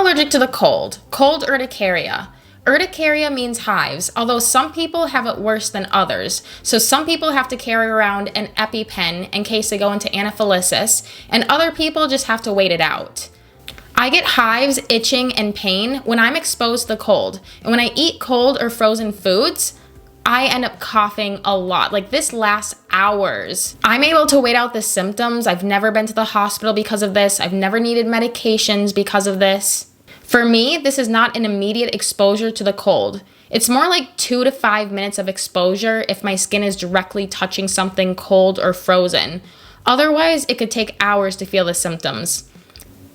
allergic to the cold. Cold urticaria. Urticaria means hives, although some people have it worse than others. So some people have to carry around an EpiPen in case they go into anaphylaxis, and other people just have to wait it out. I get hives, itching, and pain when I'm exposed to the cold. And when I eat cold or frozen foods, I end up coughing a lot. Like, this lasts hours. I'm able to wait out the symptoms. I've never been to the hospital because of this. I've never needed medications because of this. For me, this is not an immediate exposure to the cold. It's more like 2 to 5 minutes of exposure if my skin is directly touching something cold or frozen. Otherwise, it could take hours to feel the symptoms.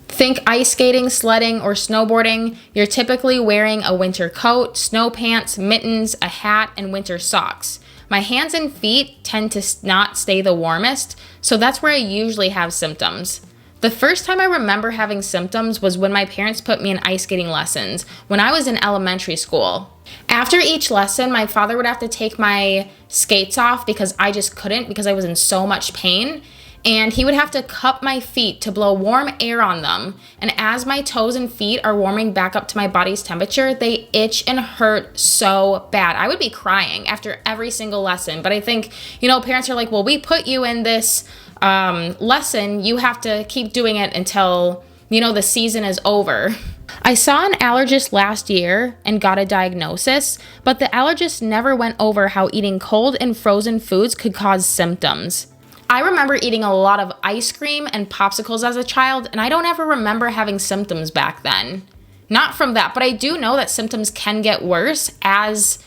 Think ice skating, sledding, or snowboarding. You're typically wearing a winter coat, snow pants, mittens, a hat, and winter socks. My hands and feet tend to not stay the warmest, so that's where I usually have symptoms. The first time I remember having symptoms was when my parents put me in ice skating lessons when I was in elementary school. After each lesson, my father would have to take my skates off because I just couldn't because I was in so much pain. And he would have to cup my feet to blow warm air on them. And as my toes and feet are warming back up to my body's temperature, they itch and hurt so bad. I would be crying after every single lesson. But I think, parents are like, well, we put you in this lesson. You have to keep doing it until, the season is over. I saw an allergist last year and got a diagnosis, but the allergist never went over how eating cold and frozen foods could cause symptoms. I remember eating a lot of ice cream and popsicles as a child, and I don't ever remember having symptoms back then. Not from that, but I do know that symptoms can get worse as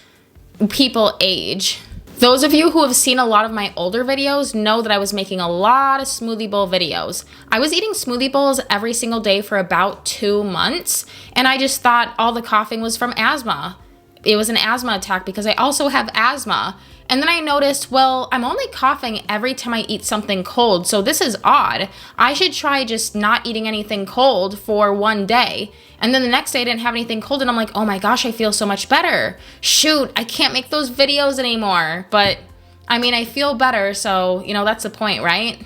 people age. Those of you who have seen a lot of my older videos know that I was making a lot of smoothie bowl videos. I was eating smoothie bowls every single day for about 2 months, and I just thought all the coughing was from asthma. It was an asthma attack because I also have asthma. And then I noticed, well, I'm only coughing every time I eat something cold, so this is odd. I should try just not eating anything cold for 1 day. And then the next day I didn't have anything cold, and I'm like, oh my gosh, I feel so much better. Shoot, I can't make those videos anymore. But, I feel better, so, that's the point, right?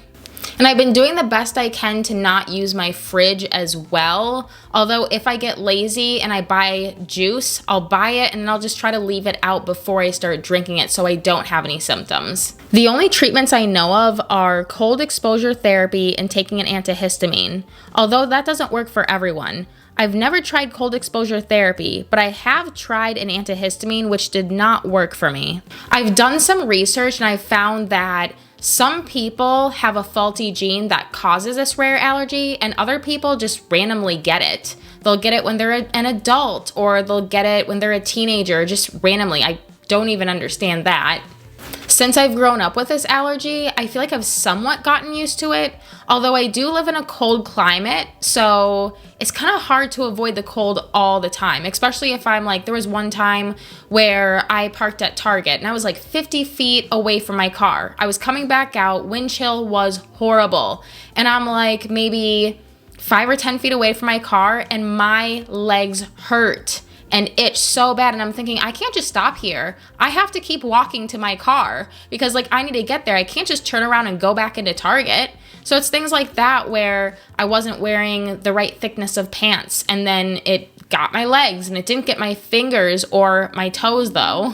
And I've been doing the best I can to not use my fridge as well. Although if I get lazy and I buy juice, I'll buy it and then I'll just try to leave it out before I start drinking it so I don't have any symptoms. The only treatments I know of are cold exposure therapy and taking an antihistamine. Although that doesn't work for everyone. I've never tried cold exposure therapy, but I have tried an antihistamine which did not work for me. I've done some research and I found that some people have a faulty gene that causes this rare allergy, and other people just randomly get it. They'll get it when they're an adult, or they'll get it when they're a teenager, just randomly. I don't even understand that. Since I've grown up with this allergy, I feel like I've somewhat gotten used to it, although I do live in a cold climate, so it's kind of hard to avoid the cold all the time, especially if there was one time where I parked at Target and I was like 50 feet away from my car. I was coming back out, wind chill was horrible, and I'm like maybe 5 or 10 feet away from my car and my legs hurt and itch so bad, and I'm thinking, I can't just stop here. I have to keep walking to my car because I need to get there. I can't just turn around and go back into Target. So it's things like that where I wasn't wearing the right thickness of pants, and then it got my legs and it didn't get my fingers or my toes though.